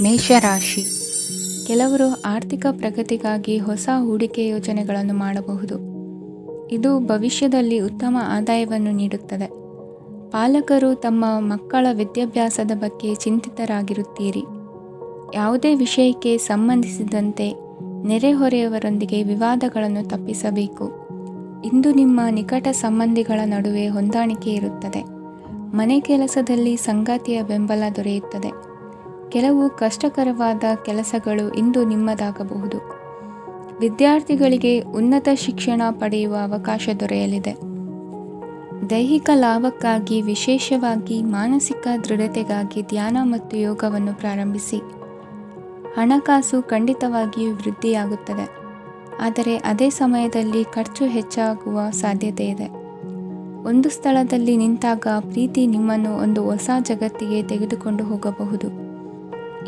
ಮೇಷರಾಶಿ. ಕೆಲವರು ಆರ್ಥಿಕ ಪ್ರಗತಿಗಾಗಿ ಹೊಸ ಹೂಡಿಕೆ ಯೋಜನೆಗಳನ್ನು ಮಾಡಬಹುದು. ಇದು ಭವಿಷ್ಯದಲ್ಲಿ ಉತ್ತಮ ಆದಾಯವನ್ನು ನೀಡುತ್ತದೆ. ಪಾಲಕರು ತಮ್ಮ ಮಕ್ಕಳ ವಿದ್ಯಾಭ್ಯಾಸದ ಬಗ್ಗೆ ಚಿಂತಿತರಾಗಿರುತ್ತೀರಿ. ಯಾವುದೇ ವಿಷಯಕ್ಕೆ ಸಂಬಂಧಿಸಿದಂತೆ ನೆರೆಹೊರೆಯವರೊಂದಿಗೆ ವಿವಾದಗಳನ್ನು ತಪ್ಪಿಸಬೇಕು. ಇಂದು ನಿಮ್ಮ ನಿಕಟ ಸಂಬಂಧಿಗಳ ನಡುವೆ ಹೊಂದಾಣಿಕೆ ಇರುತ್ತದೆ. ಮನೆ ಕೆಲಸದಲ್ಲಿ ಸಂಗಾತಿಯ ಬೆಂಬಲ ದೊರೆಯುತ್ತದೆ. ಕೆಲವು ಕಷ್ಟಕರವಾದ ಕೆಲಸಗಳು ಇಂದು ನಿಮ್ಮದಾಗಬಹುದು. ವಿದ್ಯಾರ್ಥಿಗಳಿಗೆ ಉನ್ನತ ಶಿಕ್ಷಣ ಪಡೆಯುವ ಅವಕಾಶ ದೊರೆಯಲಿದೆ. ದೈಹಿಕ ಲಾಭಕ್ಕಾಗಿ, ವಿಶೇಷವಾಗಿ ಮಾನಸಿಕ ದೃಢತೆಗಾಗಿ ಧ್ಯಾನ ಮತ್ತು ಯೋಗವನ್ನು ಪ್ರಾರಂಭಿಸಿ. ಹಣಕಾಸು ಖಂಡಿತವಾಗಿಯೂ ವೃದ್ಧಿಯಾಗುತ್ತದೆ, ಆದರೆ ಅದೇ ಸಮಯದಲ್ಲಿ ಖರ್ಚು ಹೆಚ್ಚಾಗುವ ಸಾಧ್ಯತೆ ಇದೆ. ಒಂದು ಸ್ಥಳದಲ್ಲಿ ನಿಂತಾಗ ಪ್ರೀತಿ ನಿಮ್ಮನ್ನು ಒಂದು ಹೊಸ ಜಗತ್ತಿಗೆ ತೆಗೆದುಕೊಂಡು ಹೋಗಬಹುದು.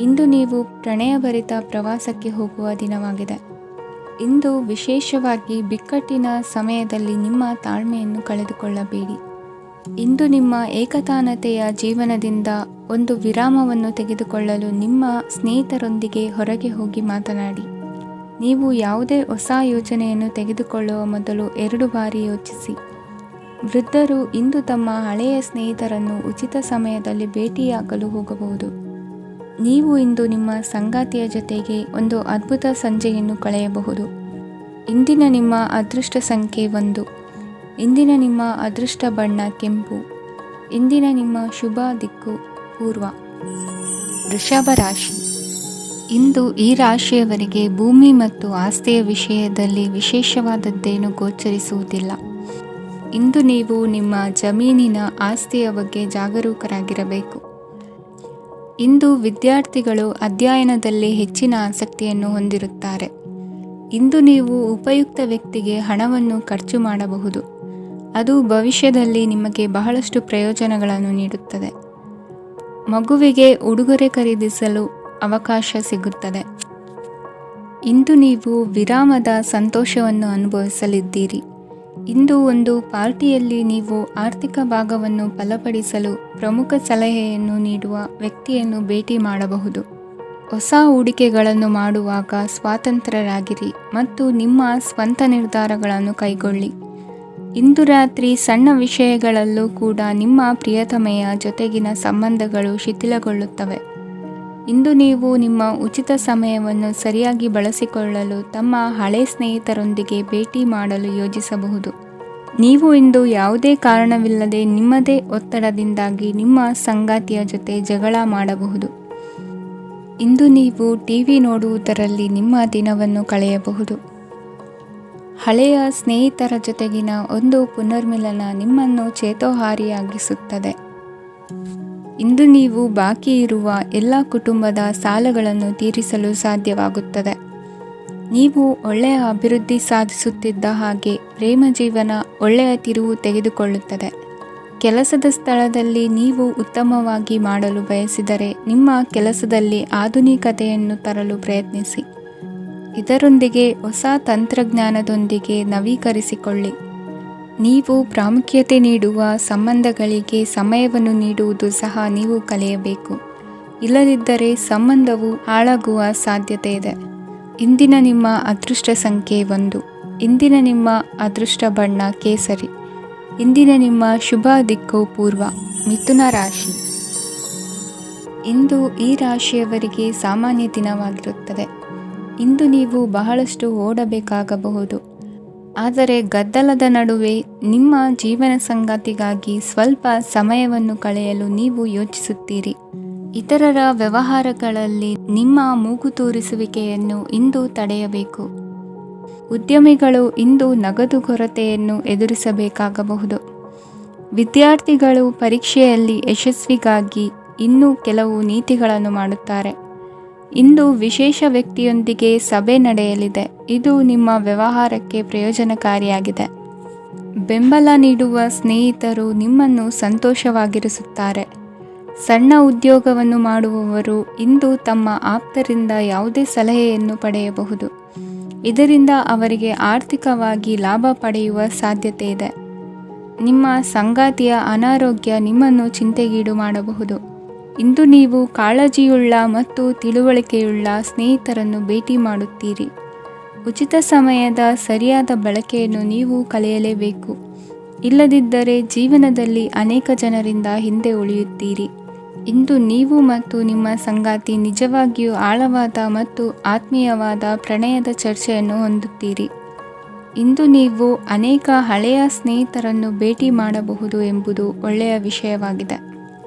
ಇಂದು ನೀವು ಪ್ರಣಯಭರಿತ ಪ್ರವಾಸಕ್ಕೆ ಹೋಗುವ ದಿನವಾಗಿದೆ. ಇಂದು ವಿಶೇಷವಾಗಿ ಬಿಕ್ಕಟ್ಟಿನ ಸಮಯದಲ್ಲಿ ನಿಮ್ಮ ತಾಳ್ಮೆಯನ್ನು ಕಳೆದುಕೊಳ್ಳಬೇಡಿ. ಇಂದು ನಿಮ್ಮ ಏಕತಾನತೆಯ ಜೀವನದಿಂದ ಒಂದು ವಿರಾಮವನ್ನು ತೆಗೆದುಕೊಳ್ಳಲು ನಿಮ್ಮ ಸ್ನೇಹಿತರೊಂದಿಗೆ ಹೊರಗೆ ಹೋಗಿ ಮಾತನಾಡಿ. ನೀವು ಯಾವುದೇ ಹೊಸ ಯೋಜನೆಯನ್ನು ತೆಗೆದುಕೊಳ್ಳುವ ಮೊದಲು 2 ಬಾರಿ ಯೋಚಿಸಿ. ವೃದ್ಧರು ಇಂದು ತಮ್ಮ ಹಳೆಯ ಸ್ನೇಹಿತರನ್ನು ಉಚಿತ ಸಮಯದಲ್ಲಿ ಭೇಟಿಯಾಗಲು ಹೋಗಬಹುದು. ನೀವು ಇಂದು ನಿಮ್ಮ ಸಂಗಾತಿಯ ಜೊತೆಗೆ ಒಂದು ಅದ್ಭುತ ಸಂಜೆಯನ್ನು ಕಳೆಯಬಹುದು. ಇಂದಿನ ನಿಮ್ಮ ಅದೃಷ್ಟ ಸಂಖ್ಯೆ 1. ಇಂದಿನ ನಿಮ್ಮ ಅದೃಷ್ಟ ಬಣ್ಣ ಕೆಂಪು. ಇಂದಿನ ನಿಮ್ಮ ಶುಭ ದಿಕ್ಕು ಪೂರ್ವ. ವೃಷಭ ರಾಶಿ. ಇಂದು ಈ ರಾಶಿಯವರಿಗೆ ಭೂಮಿ ಮತ್ತು ಆಸ್ತಿಯ ವಿಷಯದಲ್ಲಿ ವಿಶೇಷವಾದದ್ದೇನು ಗೋಚರಿಸುವುದಿಲ್ಲ. ಇಂದು ನೀವು ನಿಮ್ಮ ಜಮೀನಿನ ಆಸ್ತಿಯ ಬಗ್ಗೆ ಜಾಗರೂಕರಾಗಿರಬೇಕು. ಇಂದು ವಿದ್ಯಾರ್ಥಿಗಳು ಅಧ್ಯಯನದಲ್ಲಿ ಹೆಚ್ಚಿನ ಆಸಕ್ತಿಯನ್ನು ಹೊಂದಿರುತ್ತಾರೆ. ಇಂದು ನೀವು ಉಪಯುಕ್ತ ವ್ಯಕ್ತಿಗೆ ಹಣವನ್ನು ಖರ್ಚು ಮಾಡಬಹುದು. ಅದು ಭವಿಷ್ಯದಲ್ಲಿ ನಿಮಗೆ ಬಹಳಷ್ಟು ಪ್ರಯೋಜನಗಳನ್ನು ನೀಡುತ್ತದೆ. ಮಗುವಿಗೆ ಉಡುಗೊರೆ ಖರೀದಿಸಲು ಅವಕಾಶ ಸಿಗುತ್ತದೆ. ಇಂದು ನೀವು ವಿರಾಮದ ಸಂತೋಷವನ್ನು ಅನುಭವಿಸಲಿದ್ದೀರಿ. ಇಂದು ಒಂದು ಪಾರ್ಟಿಯಲ್ಲಿ ನೀವು ಆರ್ಥಿಕ ಭಾಗವನ್ನು ಬಲಪಡಿಸಲು ಪ್ರಮುಖ ಸಲಹೆಯನ್ನು ನೀಡುವ ವ್ಯಕ್ತಿಯನ್ನು ಭೇಟಿ ಮಾಡಬಹುದು. ಹೊಸ ಹೂಡಿಕೆಗಳನ್ನು ಮಾಡುವಾಗ ಸ್ವತಂತ್ರರಾಗಿರಿ ಮತ್ತು ನಿಮ್ಮ ಸ್ವಂತ ನಿರ್ಧಾರಗಳನ್ನು ಕೈಗೊಳ್ಳಿ. ಇಂದು ರಾತ್ರಿ ಸಣ್ಣ ವಿಷಯಗಳಲ್ಲೂ ಕೂಡ ನಿಮ್ಮ ಪ್ರಿಯತಮೆಯ ಜೊತೆಗಿನ ಸಂಬಂಧಗಳು ಶಿಥಿಲಗೊಳ್ಳುತ್ತವೆ. ಇಂದು ನೀವು ನಿಮ್ಮ ಉಚಿತ ಸಮಯವನ್ನು ಸರಿಯಾಗಿ ಬಳಸಿಕೊಳ್ಳಲು ತಮ್ಮ ಹಳೆ ಸ್ನೇಹಿತರೊಂದಿಗೆ ಭೇಟಿ ಮಾಡಲು ಯೋಜಿಸಬಹುದು. ನೀವು ಇಂದು ಯಾವುದೇ ಕಾರಣವಿಲ್ಲದೆ ನಿಮ್ಮದೇ ಒತ್ತಡದಿಂದಾಗಿ ನಿಮ್ಮ ಸಂಗಾತಿಯ ಜೊತೆ ಜಗಳ ಮಾಡಬಹುದು. ಇಂದು ನೀವು ಟಿವಿ ನೋಡುವುದರಲ್ಲಿ ನಿಮ್ಮ ದಿನವನ್ನು ಕಳೆಯಬಹುದು. ಹಳೆಯ ಸ್ನೇಹಿತರ ಜೊತೆಗಿನ ಒಂದು ಪುನರ್ಮಿಲನ ನಿಮ್ಮನ್ನು ಚೇತೋಹಾರಿಯಾಗಿಸುತ್ತದೆ. ಇಂದು ನೀವು ಬಾಕಿ ಇರುವ ಎಲ್ಲ ಕುಟುಂಬದ ಸಾಲಗಳನ್ನು ತೀರಿಸಲು ಸಾಧ್ಯವಾಗುತ್ತದೆ. ನೀವು ಒಳ್ಳೆಯ ಅಭಿವೃದ್ಧಿ ಸಾಧಿಸುತ್ತಿದ್ದ ಹಾಗೆ ಪ್ರೇಮ ಜೀವನ ಒಳ್ಳೆಯ ತಿರುವು ತೆಗೆದುಕೊಳ್ಳುತ್ತದೆ. ಕೆಲಸದ ಸ್ಥಳದಲ್ಲಿ ನೀವು ಉತ್ತಮವಾಗಿ ಮಾಡಲು ಬಯಸಿದರೆ ನಿಮ್ಮ ಕೆಲಸದಲ್ಲಿ ಆಧುನಿಕತೆಯನ್ನು ತರಲು ಪ್ರಯತ್ನಿಸಿ. ಇದರೊಂದಿಗೆ ಹೊಸ ತಂತ್ರಜ್ಞಾನದೊಂದಿಗೆ ನವೀಕರಿಸಿಕೊಳ್ಳಿ. ನೀವು ಪ್ರಾಮುಖ್ಯತೆ ನೀಡುವ ಸಂಬಂಧಗಳಿಗೆ ಸಮಯವನ್ನು ನೀಡುವುದು ಸಹ ನೀವು ಕಲಿಯಬೇಕು. ಇಲ್ಲದಿದ್ದರೆ ಸಂಬಂಧವು ಹಾಳಾಗುವ ಸಾಧ್ಯತೆ ಇದೆ. ಇಂದಿನ ನಿಮ್ಮ ಅದೃಷ್ಟ ಸಂಖ್ಯೆ 1. ಇಂದಿನ ನಿಮ್ಮ ಅದೃಷ್ಟ ಬಣ್ಣ ಕೇಸರಿ. ಇಂದಿನ ನಿಮ್ಮ ಶುಭ ದಿಕ್ಕು ಪೂರ್ವ. ಮಿಥುನ ರಾಶಿ. ಇಂದು ಈ ರಾಶಿಯವರಿಗೆ ಸಾಮಾನ್ಯ ದಿನವಾಗಿರುತ್ತದೆ. ಇಂದು ನೀವು ಬಹಳಷ್ಟು ಓಡಬೇಕಾಗಬಹುದು. ಆದರೆ ಗದ್ದಲದ ನಡುವೆ ನಿಮ್ಮ ಜೀವನ ಸಂಗಾತಿಗಾಗಿ ಸ್ವಲ್ಪ ಸಮಯವನ್ನು ಕಳೆಯಲು ನೀವು ಯೋಚಿಸುತ್ತೀರಿ. ಇತರರ ವ್ಯವಹಾರಗಳಲ್ಲಿ ನಿಮ್ಮ ಮೂಗು ತೂರಿಸುವಿಕೆಯನ್ನು ಇಂದು ತಡೆಯಬೇಕು. ಉದ್ಯಮಿಗಳು ಇಂದು ನಗದು ಕೊರತೆಯನ್ನು ಎದುರಿಸಬೇಕಾಗಬಹುದು. ವಿದ್ಯಾರ್ಥಿಗಳು ಪರೀಕ್ಷೆಯಲ್ಲಿ ಯಶಸ್ವಿಗಾಗಿ ಇನ್ನೂ ಕೆಲವು ನೀತಿಗಳನ್ನು ಮಾಡುತ್ತಾರೆ. ಇಂದು ವಿಶೇಷ ವ್ಯಕ್ತಿಯೊಂದಿಗೆ ಸಭೆ ನಡೆಯಲಿದೆ. ಇದು ನಿಮ್ಮ ವ್ಯವಹಾರಕ್ಕೆ ಪ್ರಯೋಜನಕಾರಿಯಾಗಿದೆ. ಬೆಂಬಲ ನೀಡುವ ಸ್ನೇಹಿತರು ನಿಮ್ಮನ್ನು ಸಂತೋಷವಾಗಿರಿಸುತ್ತಾರೆ. ಸಣ್ಣ ಉದ್ಯೋಗವನ್ನು ಮಾಡುವವರು ಇಂದು ತಮ್ಮ ಆಪ್ತರಿಂದ ಯಾವುದೇ ಸಲಹೆಯನ್ನು ಪಡೆಯಬಹುದು. ಇದರಿಂದ ಅವರಿಗೆ ಆರ್ಥಿಕವಾಗಿ ಲಾಭ ಪಡೆಯುವ ಸಾಧ್ಯತೆ ಇದೆ. ನಿಮ್ಮ ಸಂಗಾತಿಯ ಅನಾರೋಗ್ಯ ನಿಮ್ಮನ್ನು ಚಿಂತೆಗೀಡು ಮಾಡಬಹುದು. ಇಂದು ನೀವು ಕಾಳಜಿಯುಳ್ಳ ಮತ್ತು ತಿಳುವಳಿಕೆಯುಳ್ಳ ಸ್ನೇಹಿತರನ್ನು ಭೇಟಿ ಮಾಡುತ್ತೀರಿ. ಉಚಿತ ಸಮಯದ ಸರಿಯಾದ ಬಳಕೆಯನ್ನು ನೀವು ಕಲಿಯಲೇಬೇಕು. ಇಲ್ಲದಿದ್ದರೆ ಜೀವನದಲ್ಲಿ ಅನೇಕ ಜನರಿಂದ ಹಿಂದೆ ಉಳಿಯುತ್ತೀರಿ. ಇಂದು ನೀವು ಮತ್ತು ನಿಮ್ಮ ಸಂಗಾತಿ ನಿಜವಾಗಿಯೂ ಆಳವಾದ ಮತ್ತು ಆತ್ಮೀಯವಾದ ಪ್ರಣಯದ ಚರ್ಚೆಯನ್ನು ಹೊಂದುತ್ತೀರಿ. ಇಂದು ನೀವು ಅನೇಕ ಹಳೆಯ ಸ್ನೇಹಿತರನ್ನು ಭೇಟಿ ಮಾಡಬಹುದು ಎಂಬುದು ಒಳ್ಳೆಯ ವಿಷಯವಾಗಿದೆ.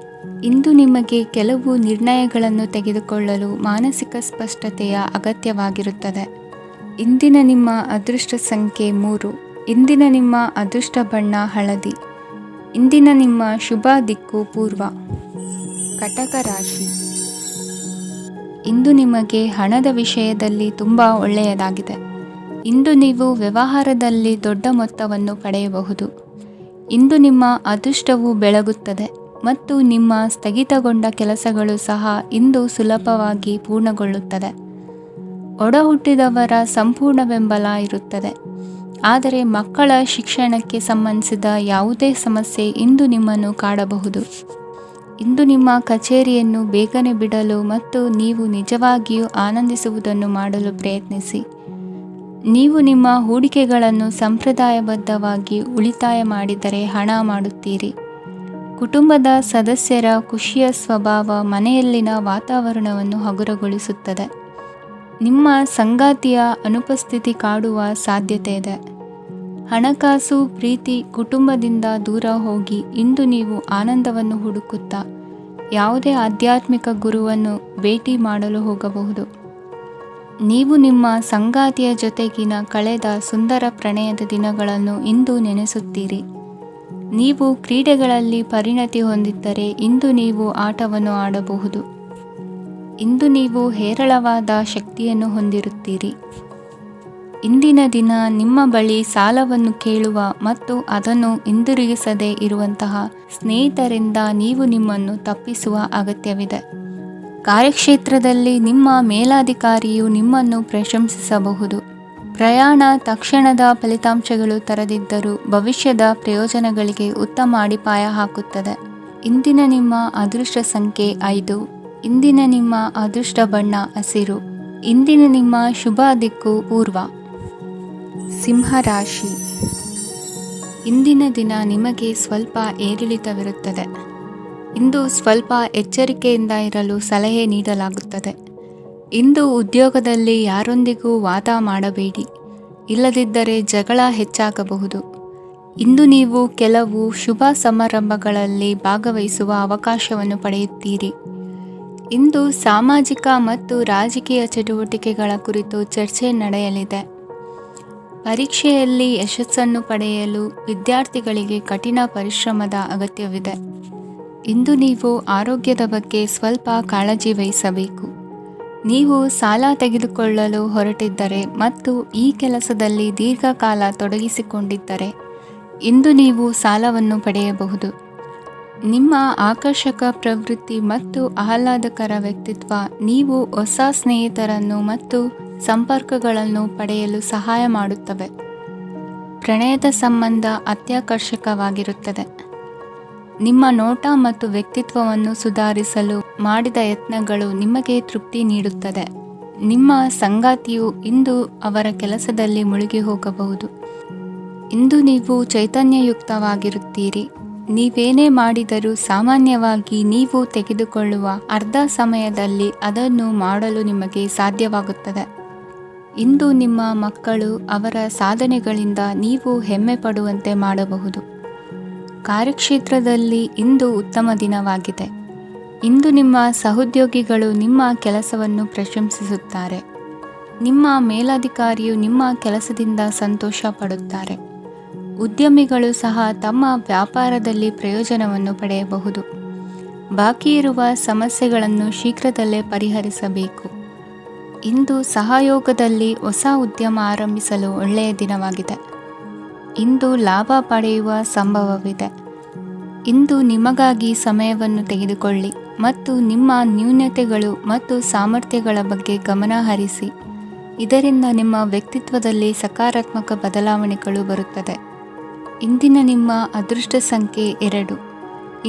ಇಂದು ನಿಮಗೆ ಕೆಲವು ನಿರ್ಣಯಗಳನ್ನು ತೆಗೆದುಕೊಳ್ಳಲು ಮಾನಸಿಕ ಸ್ಪಷ್ಟತೆಯ ಅಗತ್ಯವಾಗಿರುತ್ತದೆ. ಇಂದಿನ ನಿಮ್ಮ ಅದೃಷ್ಟ ಸಂಖ್ಯೆ 3. ಇಂದಿನ ನಿಮ್ಮ ಅದೃಷ್ಟ ಬಣ್ಣ ಹಳದಿ. ಇಂದಿನ ನಿಮ್ಮ ಶುಭ ದಿಕ್ಕು ಪೂರ್ವ. ಕಟಕ ರಾಶಿ. ಇಂದು ನಿಮಗೆ ಹಣದ ವಿಷಯದಲ್ಲಿ ತುಂಬ ಒಳ್ಳೆಯದಾಗಿದೆ. ಇಂದು ನೀವು ವ್ಯವಹಾರದಲ್ಲಿ ದೊಡ್ಡ ಮೊತ್ತವನ್ನು ಪಡೆಯಬಹುದು. ಇಂದು ನಿಮ್ಮ ಅದೃಷ್ಟವು ಬೆಳಗುತ್ತದೆ ಮತ್ತು ನಿಮ್ಮ ಸ್ಥಗಿತಗೊಂಡ ಕೆಲಸಗಳು ಸಹ ಇಂದು ಸುಲಭವಾಗಿ ಪೂರ್ಣಗೊಳ್ಳುತ್ತದೆ. ಒಡಹುಟ್ಟಿದವರ ಸಂಪೂರ್ಣ ಬೆಂಬಲ ಇರುತ್ತದೆ. ಆದರೆ ಮಕ್ಕಳ ಶಿಕ್ಷಣಕ್ಕೆ ಸಂಬಂಧಿಸಿದ ಯಾವುದೇ ಸಮಸ್ಯೆ ಇಂದು ನಿಮ್ಮನ್ನು ಕಾಡಬಹುದು. ಇಂದು ನಿಮ್ಮ ಕಚೇರಿಯನ್ನು ಬೇಗನೆ ಬಿಡಲು ಮತ್ತು ನೀವು ನಿಜವಾಗಿಯೂ ಆನಂದಿಸುವುದನ್ನು ಮಾಡಲು ಪ್ರಯತ್ನಿಸಿ. ನೀವು ನಿಮ್ಮ ಹೂಡಿಕೆಗಳನ್ನು ಸಂಪ್ರದಾಯಬದ್ಧವಾಗಿ ಉಳಿತಾಯ ಮಾಡಿದರೆ ಹಣ ಮಾಡುತ್ತೀರಿ. ಕುಟುಂಬದ ಸದಸ್ಯರ ಖುಷಿಯ ಸ್ವಭಾವ ಮನೆಯಲ್ಲಿನ ವಾತಾವರಣವನ್ನು ಹಗುರಗೊಳಿಸುತ್ತದೆ. ನಿಮ್ಮ ಸಂಗಾತಿಯ ಅನುಪಸ್ಥಿತಿ ಕಾಡುವ ಸಾಧ್ಯತೆ ಇದೆ. ಹಣಕಾಸು, ಪ್ರೀತಿ, ಕುಟುಂಬದಿಂದ ದೂರ ಹೋಗಿ ಇಂದು ನೀವು ಆನಂದವನ್ನು ಹುಡುಕುತ್ತಾ ಯಾವುದೇ ಆಧ್ಯಾತ್ಮಿಕ ಗುರುವನ್ನು ಭೇಟಿ ಮಾಡಲು ಹೋಗಬಹುದು. ನೀವು ನಿಮ್ಮ ಸಂಗಾತಿಯ ಜೊತೆಗಿನ ಕಳೆದ ಸುಂದರ ಪ್ರಣಯದ ದಿನಗಳನ್ನು ಇಂದು ನೆನೆಸುತ್ತೀರಿ. ನೀವು ಕ್ರೀಡೆಗಳಲ್ಲಿ ಪರಿಣತಿ ಹೊಂದಿದ್ದರೆ ಇಂದು ನೀವು ಆಟವನ್ನು ಆಡಬಹುದು. ಇಂದು ನೀವು ಹೇರಳವಾದ ಶಕ್ತಿಯನ್ನು ಹೊಂದಿರುತ್ತೀರಿ. ಇಂದಿನ ದಿನ ನಿಮ್ಮ ಬಳಿ ಸಾಲವನ್ನು ಕೇಳುವ ಮತ್ತು ಅದನ್ನು ಹಿಂದಿರುಗಿಸದೇ ಇರುವಂತಹ ಸ್ನೇಹಿತರಿಂದ ನೀವು ನಿಮ್ಮನ್ನು ತಪ್ಪಿಸುವ ಅಗತ್ಯವಿದೆ. ಕಾರ್ಯಕ್ಷೇತ್ರದಲ್ಲಿ ನಿಮ್ಮ ಮೇಲಾಧಿಕಾರಿಯು ನಿಮ್ಮನ್ನು ಪ್ರಶಂಸಿಸಬಹುದು. ಪ್ರಯಾಣ ತಕ್ಷಣದ ಫಲಿತಾಂಶಗಳು ತರದಿದ್ದರೂ ಭವಿಷ್ಯದ ಪ್ರಯೋಜನಗಳಿಗೆ ಉತ್ತಮ ಅಡಿಪಾಯ ಹಾಕುತ್ತದೆ. ಇಂದಿನ ನಿಮ್ಮ ಅದೃಷ್ಟ ಸಂಖ್ಯೆ 5. ಇಂದಿನ ನಿಮ್ಮ ಅದೃಷ್ಟ ಬಣ್ಣ ಹಸಿರು. ಇಂದಿನ ನಿಮ್ಮ ಶುಭ ದಿಕ್ಕು ಪೂರ್ವ. ಸಿಂಹ ರಾಶಿ. ಇಂದಿನ ದಿನ ನಿಮಗೆ ಸ್ವಲ್ಪ ಏರಿಳಿತವಿರುತ್ತದೆ. ಇಂದು ಸ್ವಲ್ಪ ಎಚ್ಚರಿಕೆಯಿಂದ ಇರಲು ಸಲಹೆ ನೀಡಲಾಗುತ್ತದೆ. ಇಂದು ಉದ್ಯೋಗದಲ್ಲಿ ಯಾರೊಂದಿಗೂ ವಾದ ಮಾಡಬೇಡಿ, ಇಲ್ಲದಿದ್ದರೆ ಜಗಳ ಹೆಚ್ಚಾಗಬಹುದು. ಇಂದು ನೀವು ಕೆಲವು ಶುಭ ಸಮಾರಂಭಗಳಲ್ಲಿ ಭಾಗವಹಿಸುವ ಅವಕಾಶವನ್ನು ಪಡೆಯುತ್ತೀರಿ. ಇಂದು ಸಾಮಾಜಿಕ ಮತ್ತು ರಾಜಕೀಯ ಚಟುವಟಿಕೆಗಳ ಕುರಿತು ಚರ್ಚೆ ನಡೆಯಲಿದೆ. ಪರೀಕ್ಷೆಯಲ್ಲಿ ಯಶಸ್ಸನ್ನು ಪಡೆಯಲು ವಿದ್ಯಾರ್ಥಿಗಳಿಗೆ ಕಠಿಣ ಪರಿಶ್ರಮದ ಅಗತ್ಯವಿದೆ. ಇಂದು ನೀವು ಆರೋಗ್ಯದ ಬಗ್ಗೆ ಸ್ವಲ್ಪ ಕಾಳಜಿ ವಹಿಸಬೇಕು. ನೀವು ಸಾಲ ತೆಗೆದುಕೊಳ್ಳಲು ಹೊರಟಿದ್ದರೆ ಮತ್ತು ಈ ಕೆಲಸದಲ್ಲಿ ದೀರ್ಘಕಾಲ ತೊಡಗಿಸಿಕೊಂಡಿದ್ದರೆ ಇಂದು ನೀವು ಸಾಲವನ್ನು ಪಡೆಯಬಹುದು. ನಿಮ್ಮ ಆಕರ್ಷಕ ಪ್ರವೃತ್ತಿ ಮತ್ತು ಆಹ್ಲಾದಕರ ವ್ಯಕ್ತಿತ್ವ ನೀವು ಹೊಸ ಸ್ನೇಹಿತರನ್ನು ಮತ್ತು ಸಂಪರ್ಕಗಳನ್ನು ಪಡೆಯಲು ಸಹಾಯ ಮಾಡುತ್ತವೆ. ಪ್ರಣಯದ ಸಂಬಂಧ ಅತ್ಯಾಕರ್ಷಕವಾಗಿರುತ್ತದೆ. ನಿಮ್ಮ ನೋಟ ಮತ್ತು ವ್ಯಕ್ತಿತ್ವವನ್ನು ಸುಧಾರಿಸಲು ಮಾಡಿದ ಯತ್ನಗಳು ನಿಮಗೆ ತೃಪ್ತಿ ನೀಡುತ್ತದೆ. ನಿಮ್ಮ ಸಂಗಾತಿಯು ಇಂದು ಅವರ ಕೆಲಸದಲ್ಲಿ ಮುಳುಗಿ ಹೋಗಬಹುದು. ಇಂದು ನೀವು ಚೈತನ್ಯಯುಕ್ತವಾಗಿರುತ್ತೀರಿ. ನೀವೇನೇ ಮಾಡಿದರೂ ಸಾಮಾನ್ಯವಾಗಿ ನೀವು ತೆಗೆದುಕೊಳ್ಳುವ ಅರ್ಧ ಸಮಯದಲ್ಲಿ ಅದನ್ನು ಮಾಡಲು ನಿಮಗೆ ಸಾಧ್ಯವಾಗುತ್ತದೆ. ಇಂದು ನಿಮ್ಮ ಮಕ್ಕಳು ಅವರ ಸಾಧನೆಗಳಿಂದ ನೀವು ಹೆಮ್ಮೆ ಪಡುವಂತೆ ಮಾಡಬಹುದು. ಕಾರ್ಯಕ್ಷೇತ್ರದಲ್ಲಿ ಇಂದು ಉತ್ತಮ ದಿನವಾಗಿದೆ. ಇಂದು ನಿಮ್ಮ ಸಹೋದ್ಯೋಗಿಗಳು ನಿಮ್ಮ ಕೆಲಸವನ್ನು ಪ್ರಶಂಸಿಸುತ್ತಾರೆ. ನಿಮ್ಮ ಮೇಲಧಿಕಾರಿಯು ನಿಮ್ಮ ಕೆಲಸದಿಂದ ಸಂತೋಷ ಪಡುತ್ತಾರೆ. ಉದ್ಯಮಿಗಳು ಸಹ ತಮ್ಮ ವ್ಯಾಪಾರದಲ್ಲಿ ಪ್ರಯೋಜನವನ್ನು ಪಡೆಯಬಹುದು. ಬಾಕಿ ಇರುವ ಸಮಸ್ಯೆಗಳನ್ನು ಶೀಘ್ರದಲ್ಲೇ ಪರಿಹರಿಸಬೇಕು. ಇಂದು ಸಹಯೋಗದಲ್ಲಿ ಹೊಸ ಉದ್ಯಮ ಆರಂಭಿಸಲು ಒಳ್ಳೆಯ ದಿನವಾಗಿದೆ. ಇಂದು ಲಾಭ ಪಡೆಯುವ ಸಂಭವವಿದೆ. ಇಂದು ನಿಮಗಾಗಿ ಸಮಯವನ್ನು ತೆಗೆದುಕೊಳ್ಳಿ ಮತ್ತು ನಿಮ್ಮ ನ್ಯೂನತೆಗಳು ಮತ್ತು ಸಾಮರ್ಥ್ಯಗಳ ಬಗ್ಗೆ ಗಮನ ಹರಿಸಿ. ಇದರಿಂದ ನಿಮ್ಮ ವ್ಯಕ್ತಿತ್ವದಲ್ಲಿ ಸಕಾರಾತ್ಮಕ ಬದಲಾವಣೆಗಳು ಬರುತ್ತದೆ. ಇಂದಿನ ನಿಮ್ಮ ಅದೃಷ್ಟ ಸಂಖ್ಯೆ 2.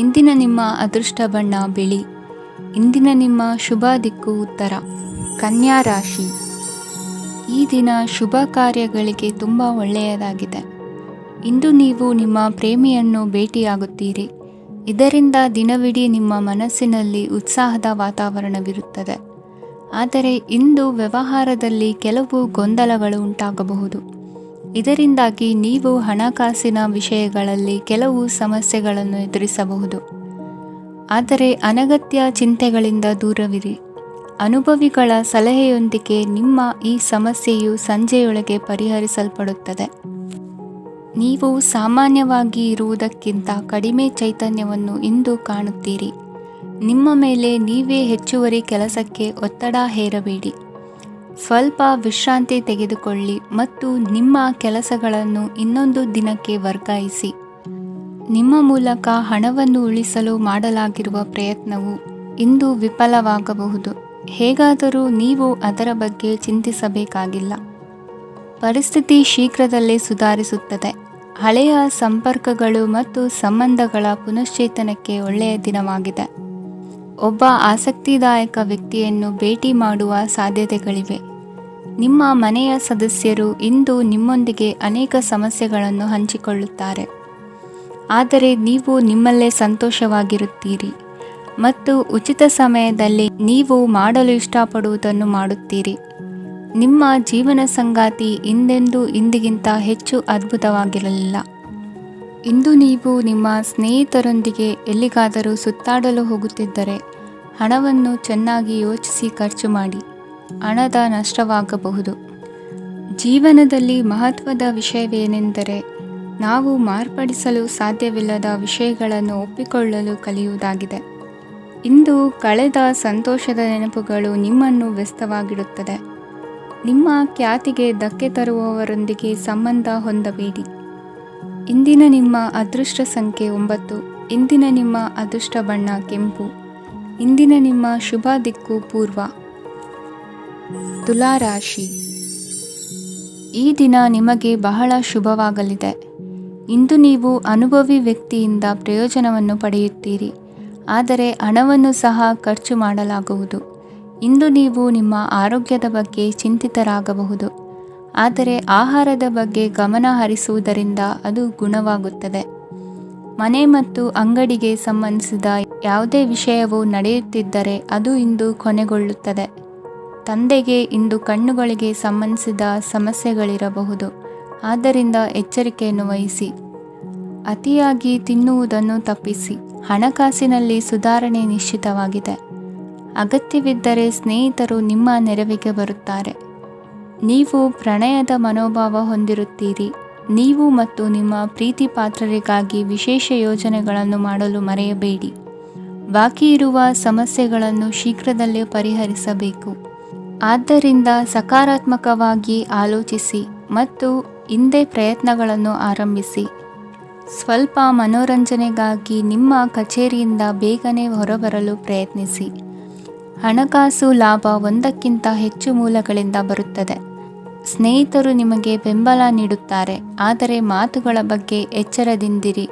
ಇಂದಿನ ನಿಮ್ಮ ಅದೃಷ್ಟ ಬಣ್ಣ ಬಿಳಿ. ಇಂದಿನ ನಿಮ್ಮ ಶುಭ ದಿಕ್ಕು ಉತ್ತರ. ಕನ್ಯಾ ರಾಶಿ. ಈ ದಿನ ಶುಭ ಕಾರ್ಯಗಳಿಗೆ ತುಂಬ ಒಳ್ಳೆಯದಾಗಿದೆ. ಇಂದು ನೀವು ನಿಮ್ಮ ಪ್ರೇಮಿಯನ್ನು ಭೇಟಿಯಾಗುತ್ತೀರಿ. ಇದರಿಂದ ದಿನವಿಡೀ ನಿಮ್ಮ ಮನಸ್ಸಿನಲ್ಲಿ ಉತ್ಸಾಹದ ವಾತಾವರಣವಿರುತ್ತದೆ. ಆದರೆ ಇಂದು ವ್ಯವಹಾರದಲ್ಲಿ ಕೆಲವು ಗೊಂದಲಗಳು ಉಂಟಾಗಬಹುದು. ಇದರಿಂದಾಗಿ ನೀವು ಹಣಕಾಸಿನ ವಿಷಯಗಳಲ್ಲಿ ಕೆಲವು ಸಮಸ್ಯೆಗಳನ್ನು ಎದುರಿಸಬಹುದು. ಆದರೆ ಅನಗತ್ಯ ಚಿಂತೆಗಳಿಂದ ದೂರವಿರಿ. ಅನುಭವಿಗಳ ಸಲಹೆಯೊಂದಿಗೆ ನಿಮ್ಮ ಈ ಸಮಸ್ಯೆಯು ಸಂಜೆಯೊಳಗೆ ಪರಿಹರಿಸಲ್ಪಡುತ್ತದೆ. ನೀವು ಸಾಮಾನ್ಯವಾಗಿ ಇರುವುದಕ್ಕಿಂತ ಕಡಿಮೆ ಚೈತನ್ಯವನ್ನು ಇಂದು ಕಾಣುತ್ತೀರಿ. ನಿಮ್ಮ ಮೇಲೆ ನೀವೇ ಹೆಚ್ಚುವರಿ ಕೆಲಸಕ್ಕೆ ಒತ್ತಡ ಹೇರಬೇಡಿ. ಸ್ವಲ್ಪ ವಿಶ್ರಾಂತಿ ತೆಗೆದುಕೊಳ್ಳಿ ಮತ್ತು ನಿಮ್ಮ ಕೆಲಸಗಳನ್ನು ಇನ್ನೊಂದು ದಿನಕ್ಕೆ ವರ್ಗಾಯಿಸಿ. ನಿಮ್ಮ ಮೂಲಕ ಹಣವನ್ನು ಉಳಿಸಲು ಮಾಡಲಾಗಿರುವ ಪ್ರಯತ್ನವು ಇಂದು ವಿಫಲವಾಗಬಹುದು. ಹೇಗಾದರೂ ನೀವು ಅದರ ಬಗ್ಗೆ ಚಿಂತಿಸಬೇಕಾಗಿಲ್ಲ. ಪರಿಸ್ಥಿತಿ ಶೀಘ್ರದಲ್ಲೇ ಸುಧಾರಿಸುತ್ತದೆ. ಹಳೆಯ ಸಂಪರ್ಕಗಳು ಮತ್ತು ಸಂಬಂಧಗಳ ಪುನಶ್ಚೇತನಕ್ಕೆ ಒಳ್ಳೆಯ ದಿನವಾಗಿದೆ. ಒಬ್ಬ ಆಸಕ್ತಿದಾಯಕ ವ್ಯಕ್ತಿಯನ್ನು ಭೇಟಿ ಮಾಡುವ ಸಾಧ್ಯತೆಗಳಿವೆ. ನಿಮ್ಮ ಮನೆಯ ಸದಸ್ಯರು ಇಂದು ನಿಮ್ಮೊಂದಿಗೆ ಅನೇಕ ಸಮಸ್ಯೆಗಳನ್ನು ಹಂಚಿಕೊಳ್ಳುತ್ತಾರೆ. ಆದರೆ ನೀವು ನಿಮ್ಮಲ್ಲೇ ಸಂತೋಷವಾಗಿರುತ್ತೀರಿ ಮತ್ತು ಉಚಿತ ಸಮಯದಲ್ಲಿ ನೀವು ಮಾಡಲು ಇಷ್ಟಪಡುವುದನ್ನು ಮಾಡುತ್ತೀರಿ. ನಿಮ್ಮ ಜೀವನ ಸಂಗಾತಿ ಇಂದೆಂದೂ ಇಂದಿಗಿಂತ ಹೆಚ್ಚು ಅದ್ಭುತವಾಗಿರಲಿಲ್ಲ. ಇಂದು ನೀವು ನಿಮ್ಮ ಸ್ನೇಹಿತರೊಂದಿಗೆ ಎಲ್ಲಿಗಾದರೂ ಸುತ್ತಾಡಲು ಹೋಗುತ್ತಿದ್ದರೆ ಹಣವನ್ನು ಚೆನ್ನಾಗಿ ಯೋಚಿಸಿ ಖರ್ಚು ಮಾಡಿ. ಹಣದ ನಷ್ಟವಾಗಬಹುದು. ಜೀವನದಲ್ಲಿ ಮಹತ್ವದ ವಿಷಯವೇನೆಂದರೆ ನಾವು ಮಾರ್ಪಡಿಸಲು ಸಾಧ್ಯವಿಲ್ಲದ ವಿಷಯಗಳನ್ನು ಒಪ್ಪಿಕೊಳ್ಳಲು ಕಲಿಯುವುದಾಗಿದೆ. ಇಂದು ಕಳೆದ ಸಂತೋಷದ ನೆನಪುಗಳು ನಿಮ್ಮನ್ನು ವ್ಯಸ್ತವಾಗಿಡುತ್ತದೆ. ನಿಮ್ಮ ಖ್ಯಾತಿಗೆ ಧಕ್ಕೆ ತರುವವರೊಂದಿಗೆ ಸಂಬಂಧ ಹೊಂದಬೇಡಿ. ಇಂದಿನ ನಿಮ್ಮ ಅದೃಷ್ಟ ಸಂಖ್ಯೆ 9. ಇಂದಿನ ನಿಮ್ಮ ಅದೃಷ್ಟ ಬಣ್ಣ ಕೆಂಪು. ಇಂದಿನ ನಿಮ್ಮ ಶುಭ ದಿಕ್ಕು ಪೂರ್ವ. ತುಲಾ ರಾಶಿ. ಈ ದಿನ ನಿಮಗೆ ಬಹಳ ಶುಭವಾಗಲಿದೆ. ಇಂದು ನೀವು ಅನುಭವಿ ವ್ಯಕ್ತಿಯಿಂದ ಪ್ರಯೋಜನವನ್ನು ಪಡೆಯುತ್ತೀರಿ. ಆದರೆ ಹಣವನ್ನು ಸಹ ಖರ್ಚು ಮಾಡಲಾಗುವುದು. ಇಂದು ನೀವು ನಿಮ್ಮ ಆರೋಗ್ಯದ ಬಗ್ಗೆ ಚಿಂತಿತರಾಗಬಹುದು. ಆದರೆ ಆಹಾರದ ಬಗ್ಗೆ ಗಮನ ಹರಿಸುವುದರಿಂದ ಅದು ಗುಣವಾಗುತ್ತದೆ. ಮನೆ ಮತ್ತು ಅಂಗಡಿಗೆ ಸಂಬಂಧಿಸಿದ ಯಾವುದೇ ವಿಷಯವು ನಡೆಯುತ್ತಿದ್ದರೆ ಅದು ಇಂದು ಕೊನೆಗೊಳ್ಳುತ್ತದೆ. ತಂದೆಗೆ ಇಂದು ಕಣ್ಣುಗಳಿಗೆ ಸಂಬಂಧಿಸಿದ ಸಮಸ್ಯೆಗಳಿರಬಹುದು. ಆದ್ದರಿಂದ ಎಚ್ಚರಿಕೆಯನ್ನು ವಹಿಸಿ. ಅತಿಯಾಗಿ ತಿನ್ನುವುದನ್ನು ತಪ್ಪಿಸಿ. ಹಣಕಾಸಿನಲ್ಲಿ ಸುಧಾರಣೆ ನಿಶ್ಚಿತವಾಗಿದೆ. ಅಗತ್ಯವಿದ್ದರೆ ಸ್ನೇಹಿತರು ನಿಮ್ಮ ನೆರವಿಗೆ ಬರುತ್ತಾರೆ. ನೀವು ಪ್ರಣಯದ ಮನೋಭಾವ ಹೊಂದಿರುತ್ತೀರಿ. ನೀವು ಮತ್ತು ನಿಮ್ಮ ಪ್ರೀತಿ ಪಾತ್ರರಿಗಾಗಿ ವಿಶೇಷ ಯೋಜನೆಗಳನ್ನು ಮಾಡಲು ಮರೆಯಬೇಡಿ. ಬಾಕಿ ಇರುವ ಸಮಸ್ಯೆಗಳನ್ನು ಶೀಘ್ರದಲ್ಲೇ ಪರಿಹರಿಸಬೇಕು. ಆದ್ದರಿಂದ ಸಕಾರಾತ್ಮಕವಾಗಿ ಆಲೋಚಿಸಿ ಮತ್ತು ಹಿಂದೆ ಪ್ರಯತ್ನಗಳನ್ನು ಆರಂಭಿಸಿ. ಸ್ವಲ್ಪ ಮನೋರಂಜನೆಗಾಗಿ ನಿಮ್ಮ ಕಚೇರಿಯಿಂದ ಬೇಗನೆ ಹೊರಬರಲು ಪ್ರಯತ್ನಿಸಿ. ಹಣಕಾಸು ಲಾಭ ಒಂದಕ್ಕಿಂತ ಹೆಚ್ಚು ಮೂಲಗಳಿಂದ ಬರುತ್ತದೆ. ಸ್ನೇಹಿತರು ನಿಮಗೆ ಬೆಂಬಲ ನೀಡುತ್ತಾರೆ. ಆದರೆ ಮಾತುಗಳ ಬಗ್ಗೆ ಎಚ್ಚರದಿಂದಿರಿ.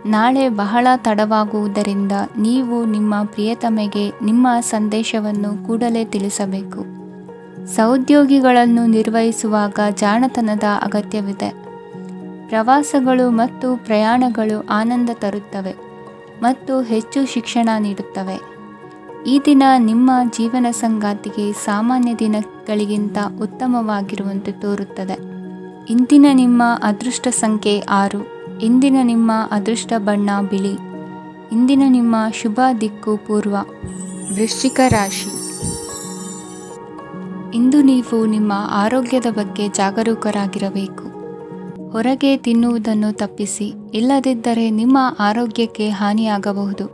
ನಾಳೆ ಬಹಳ ತಡವಾಗುವುದರಿಂದ ನೀವು ನಿಮ್ಮ ಪ್ರಿಯತಮೆಗೆ ನಿಮ್ಮ ಸಂದೇಶವನ್ನು ಕೂಡಲೇ ತಿಳಿಸಬೇಕು. ಸಹೋದ್ಯೋಗಿಗಳನ್ನು ನಿರ್ವಹಿಸುವಾಗ ಜಾಣತನದ ಅಗತ್ಯವಿದೆ. ಪ್ರವಾಸಗಳು ಮತ್ತು ಪ್ರಯಾಣಗಳು ಆನಂದ ತರುತ್ತವೆ ಮತ್ತು ಹೆಚ್ಚು ಶಿಕ್ಷಣ ನೀಡುತ್ತವೆ. ಈ ದಿನ ನಿಮ್ಮ ಜೀವನ ಸಂಗಾತಿಗೆ ಸಾಮಾನ್ಯ ದಿನಗಳಿಗಿಂತ ಉತ್ತಮವಾಗಿರುವಂತೆ ತೋರುತ್ತದೆ. ಇಂದಿನ ನಿಮ್ಮ ಅದೃಷ್ಟ ಸಂಖ್ಯೆ 6. ಇಂದಿನ ನಿಮ್ಮ ಅದೃಷ್ಟ ಬಣ್ಣ ಬಿಳಿ. ಇಂದಿನ ನಿಮ್ಮ ಶುಭ ದಿಕ್ಕು ಪೂರ್ವ. ವೃಶ್ಚಿಕ ರಾಶಿ. ಇಂದು ನೀವು ನಿಮ್ಮ ಆರೋಗ್ಯದ ಬಗ್ಗೆ ಜಾಗರೂಕರಾಗಿರಬೇಕು. ಹೊರಗೆ ತಿನ್ನುವುದನ್ನು ತಪ್ಪಿಸಿ. ಇಲ್ಲದಿದ್ದರೆ ನಿಮ್ಮ ಆರೋಗ್ಯಕ್ಕೆ ಹಾನಿಯಾಗಬಹುದು.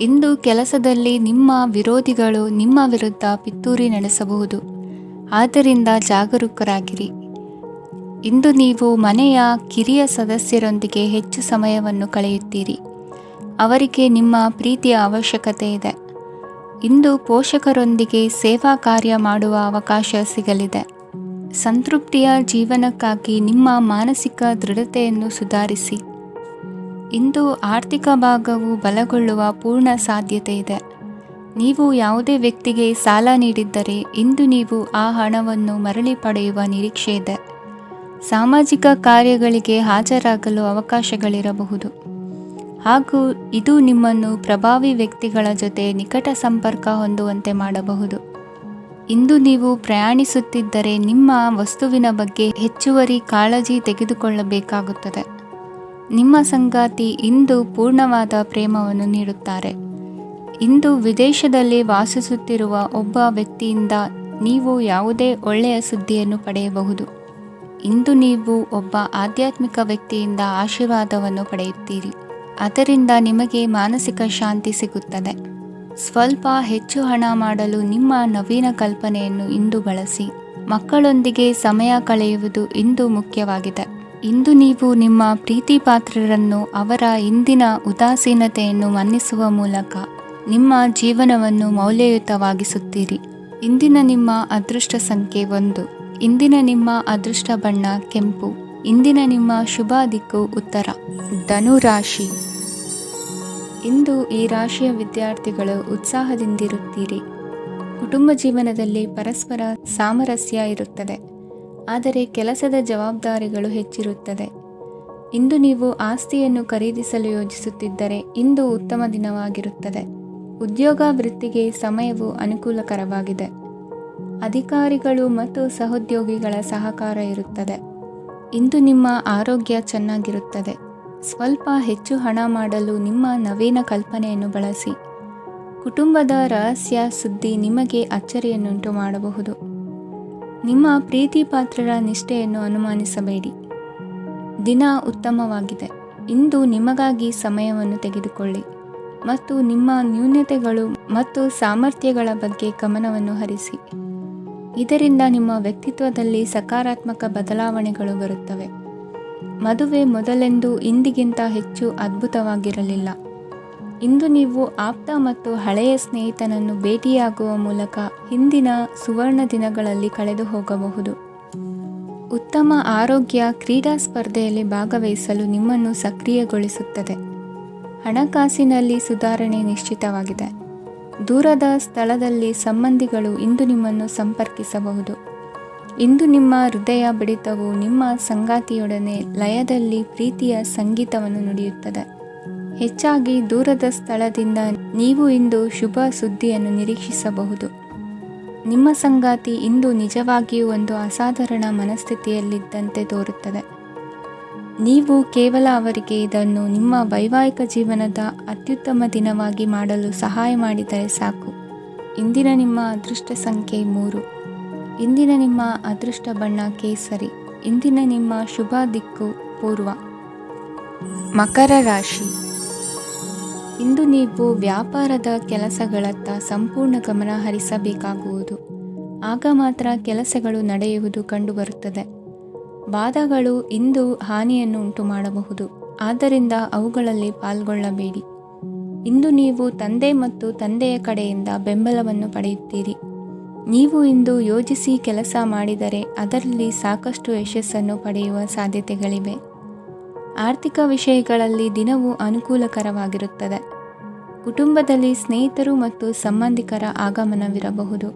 ಇಂದು ಕೆಲಸದಲ್ಲಿ ನಿಮ್ಮ ವಿರೋಧಿಗಳು ನಿಮ್ಮ ವಿರುದ್ಧ ಪಿತೂರಿ ನಡೆಸಬಹುದು. ಆದ್ದರಿಂದ ಜಾಗರೂಕರಾಗಿರಿ. ಇಂದು ನೀವು ಮನೆಯ ಕಿರಿಯ ಸದಸ್ಯರೊಂದಿಗೆ ಹೆಚ್ಚು ಸಮಯವನ್ನು ಕಳೆಯುತ್ತೀರಿ. ಅವರಿಗೆ ನಿಮ್ಮ ಪ್ರೀತಿಯ ಅವಶ್ಯಕತೆ ಇದೆ. ಇಂದು ಪೋಷಕರೊಂದಿಗೆ ಸೇವಾ ಕಾರ್ಯ ಮಾಡುವ ಅವಕಾಶ ಸಿಗಲಿದೆ. ಸಂತೃಪ್ತಿಯ ಜೀವನಕ್ಕಾಗಿ ನಿಮ್ಮ ಮಾನಸಿಕ ದೃಢತೆಯನ್ನು ಸುಧಾರಿಸಿ. ಇಂದು ಆರ್ಥಿಕ ಭಾಗವು ಬಲಗೊಳ್ಳುವ ಪೂರ್ಣ ಸಾಧ್ಯತೆ ಇದೆ. ನೀವು ಯಾವುದೇ ವ್ಯಕ್ತಿಗೆ ಸಾಲ ನೀಡಿದ್ದರೆ ಇಂದು ನೀವು ಆ ಹಣವನ್ನು ಮರಳಿ ಪಡೆಯುವ ನಿರೀಕ್ಷೆ ಇದೆ. ಸಾಮಾಜಿಕ ಕಾರ್ಯಗಳಿಗೆ ಹಾಜರಾಗಲು ಅವಕಾಶಗಳಿರಬಹುದು ಹಾಗೂ ಇದು ನಿಮ್ಮನ್ನು ಪ್ರಭಾವಿ ವ್ಯಕ್ತಿಗಳ ಜೊತೆ ನಿಕಟ ಸಂಪರ್ಕ ಹೊಂದುವಂತೆ ಮಾಡಬಹುದು. ಇಂದು ನೀವು ಪ್ರಯಾಣಿಸುತ್ತಿದ್ದರೆ ನಿಮ್ಮ ವಸ್ತುವಿನ ಬಗ್ಗೆ ಹೆಚ್ಚುವರಿ ಕಾಳಜಿ ತೆಗೆದುಕೊಳ್ಳಬೇಕಾಗುತ್ತದೆ. ನಿಮ್ಮ ಸಂಗಾತಿ ಇಂದು ಪೂರ್ಣವಾದ ಪ್ರೇಮವನ್ನು ನೀಡುತ್ತಾರೆ. ಇಂದು ವಿದೇಶದಲ್ಲಿ ವಾಸಿಸುತ್ತಿರುವ ಒಬ್ಬ ವ್ಯಕ್ತಿಯಿಂದ ನೀವು ಯಾವುದೇ ಒಳ್ಳೆಯ ಸುದ್ದಿಯನ್ನು ಪಡೆಯಬಹುದು. ಇಂದು ನೀವು ಒಬ್ಬ ಆಧ್ಯಾತ್ಮಿಕ ವ್ಯಕ್ತಿಯಿಂದ ಆಶೀರ್ವಾದವನ್ನು ಪಡೆಯುತ್ತೀರಿ. ಅದರಿಂದ ನಿಮಗೆ ಮಾನಸಿಕ ಶಾಂತಿ ಸಿಗುತ್ತದೆ. ಸ್ವಲ್ಪ ಹೆಚ್ಚು ಹಣ ಮಾಡಲು ನಿಮ್ಮ ನವೀನ ಕಲ್ಪನೆಯನ್ನು ಇಂದು ಬಳಸಿ. ಮಕ್ಕಳೊಂದಿಗೆ ಸಮಯ ಕಳೆಯುವುದು ಇಂದು ಮುಖ್ಯವಾಗಿದೆ. ಇಂದು ನೀವು ನಿಮ್ಮ ಪ್ರೀತಿ ಪಾತ್ರರನ್ನು ಅವರ ಇಂದಿನ ಉದಾಸೀನತೆಯನ್ನು ಮನ್ನಿಸುವ ಮೂಲಕ ನಿಮ್ಮ ಜೀವನವನ್ನು ಮೌಲ್ಯಯುತವಾಗಿಸುತ್ತೀರಿ. ಇಂದಿನ ನಿಮ್ಮ ಅದೃಷ್ಟ ಸಂಖ್ಯೆ 1. ಇಂದಿನ ನಿಮ್ಮ ಅದೃಷ್ಟ ಬಣ್ಣ ಕೆಂಪು. ಇಂದಿನ ನಿಮ್ಮ ಶುಭ ದಿಕ್ಕು ಉತ್ತರ. ಧನು ರಾಶಿ. ಇಂದು ಈ ರಾಶಿಯ ವಿದ್ಯಾರ್ಥಿಗಳು ಉತ್ಸಾಹದಿಂದಿರುತ್ತೀರಿ. ಕುಟುಂಬ ಜೀವನದಲ್ಲಿ ಪರಸ್ಪರ ಸಾಮರಸ್ಯ ಇರುತ್ತದೆ, ಆದರೆ ಕೆಲಸದ ಜವಾಬ್ದಾರಿಗಳು ಹೆಚ್ಚಿರುತ್ತದೆ. ಇಂದು ನೀವು ಆಸ್ತಿಯನ್ನು ಖರೀದಿಸಲು ಯೋಜಿಸುತ್ತಿದ್ದರೆ ಇಂದು ಉತ್ತಮ ದಿನವಾಗಿರುತ್ತದೆ. ಉದ್ಯೋಗ ವೃತ್ತಿಗೆ ಸಮಯವು ಅನುಕೂಲಕರವಾಗಿದೆ. ಅಧಿಕಾರಿಗಳು ಮತ್ತು ಸಹೋದ್ಯೋಗಿಗಳ ಸಹಕಾರ ಇರುತ್ತದೆ. ಇಂದು ನಿಮ್ಮ ಆರೋಗ್ಯ ಚೆನ್ನಾಗಿರುತ್ತದೆ. ಸ್ವಲ್ಪ ಹೆಚ್ಚು ಹಣ ಮಾಡಲು ನಿಮ್ಮ ನವೀನ ಕಲ್ಪನೆಯನ್ನು ಬಳಸಿ. ಕುಟುಂಬದ ರಹಸ್ಯ ಸುದ್ದಿ ನಿಮಗೆ ಅಚ್ಚರಿಯನ್ನುಂಟು ಮಾಡಬಹುದು. ನಿಮ್ಮ ಪ್ರೀತಿ ಪಾತ್ರರ ನಿಷ್ಠೆಯನ್ನು ಅನುಮಾನಿಸಬೇಡಿ. ದಿನ ಉತ್ತಮವಾಗಿದೆ. ಇಂದು ನಿಮಗಾಗಿ ಸಮಯವನ್ನು ತೆಗೆದುಕೊಳ್ಳಿ ಮತ್ತು ನಿಮ್ಮ ನ್ಯೂನತೆಗಳು ಮತ್ತು ಸಾಮರ್ಥ್ಯಗಳ ಬಗ್ಗೆ ಗಮನವನ್ನು ಹರಿಸಿ. ಇದರಿಂದ ನಿಮ್ಮ ವ್ಯಕ್ತಿತ್ವದಲ್ಲಿ ಸಕಾರಾತ್ಮಕ ಬದಲಾವಣೆಗಳು ಬರುತ್ತವೆ. ಮದುವೆ ಮೊದಲೆಂದು ಇಂದಿಗಿಂತ ಹೆಚ್ಚು ಅದ್ಭುತವಾಗಿರಲಿಲ್ಲ. ಇಂದು ನೀವು ಆಪ್ತ ಮತ್ತು ಹಳೆಯ ಸ್ನೇಹಿತನನ್ನು ಭೇಟಿಯಾಗುವ ಮೂಲಕ ಹಿಂದಿನ ಸುವರ್ಣ ದಿನಗಳಲ್ಲಿ ಕಳೆದು ಹೋಗಬಹುದು. ಉತ್ತಮ ಆರೋಗ್ಯ ಕ್ರೀಡಾ ಸ್ಪರ್ಧೆಯಲ್ಲಿ ಭಾಗವಹಿಸಲು ನಿಮ್ಮನ್ನು ಸಕ್ರಿಯಗೊಳಿಸುತ್ತದೆ. ಹಣಕಾಸಿನಲ್ಲಿ ಸುಧಾರಣೆ ನಿಶ್ಚಿತವಾಗಿದೆ. ದೂರದ ಸ್ಥಳದಲ್ಲಿ ಸಂಬಂಧಿಗಳು ಇಂದು ನಿಮ್ಮನ್ನು ಸಂಪರ್ಕಿಸಬಹುದು. ಇಂದು ನಿಮ್ಮ ಹೃದಯ ಬಡಿತವು ನಿಮ್ಮ ಸಂಗಾತಿಯೊಡನೆ ಲಯದಲ್ಲಿ ಪ್ರೀತಿಯ ಸಂಗೀತವನ್ನು ನುಡಿಯುತ್ತದೆ. ಹೆಚ್ಚಾಗಿ ದೂರದ ಸ್ಥಳದಿಂದ ನೀವು ಇಂದು ಶುಭ ಸುದ್ದಿಯನ್ನು ನಿರೀಕ್ಷಿಸಬಹುದು. ನಿಮ್ಮ ಸಂಗಾತಿ ಇಂದು ನಿಜವಾಗಿಯೂ ಒಂದು ಅಸಾಧಾರಣ ಮನಸ್ಥಿತಿಯಲ್ಲಿದ್ದಂತೆ ತೋರುತ್ತದೆ. ನೀವು ಕೇವಲ ಅವರಿಗೆ ಇದನ್ನು ನಿಮ್ಮ ವೈವಾಹಿಕ ಜೀವನದ ಅತ್ಯುತ್ತಮ ದಿನವಾಗಿ ಮಾಡಲು ಸಹಾಯ ಮಾಡಿದರೆ ಸಾಕು. ಇಂದಿನ ನಿಮ್ಮ ಅದೃಷ್ಟ ಸಂಖ್ಯೆ 3. ಇಂದಿನ ನಿಮ್ಮ ಅದೃಷ್ಟ ಬಣ್ಣ ಕೇಸರಿ. ಇಂದಿನ ನಿಮ್ಮ ಶುಭ ದಿಕ್ಕು ಪೂರ್ವ. ಮಕರ ರಾಶಿ. ಇಂದು ನೀವು ವ್ಯಾಪಾರದ ಕೆಲಸಗಳತ್ತ ಸಂಪೂರ್ಣ ಗಮನ ಹರಿಸಬೇಕಾಗುವುದು. ಆಗ ಮಾತ್ರ ಕೆಲಸಗಳು ನಡೆಯುವುದು ಕಂಡುಬರುತ್ತದೆ. ವಾದಗಳು ಇಂದು ಹಾನಿಯನ್ನು ಉಂಟು ಮಾಡಬಹುದು, ಆದ್ದರಿಂದ ಅವುಗಳಲ್ಲಿ ಪಾಲ್ಗೊಳ್ಳಬೇಡಿ. ಇಂದು ನೀವು ತಂದೆ ಮತ್ತು ತಂದೆಯ ಕಡೆಯಿಂದ ಬೆಂಬಲವನ್ನು ಪಡೆಯುತ್ತೀರಿ. ನೀವು ಇಂದು ಯೋಜಿಸಿ ಕೆಲಸ ಮಾಡಿದರೆ ಅದರಲ್ಲಿ ಸಾಕಷ್ಟು ಯಶಸ್ಸನ್ನು ಪಡೆಯುವ ಸಾಧ್ಯತೆಗಳಿವೆ. ಆರ್ಥಿಕ ವಿಷಯಗಳಲ್ಲಿ ದಿನವು ಅನುಕೂಲಕರವಾಗಿರುತ್ತದೆ. ಕುಟುಂಬದಲ್ಲಿ ಸ್ನೇಹಿತರು ಮತ್ತು ಸಂಬಂಧಿಕರ ಆಗಮನವಿರಬಹುದು.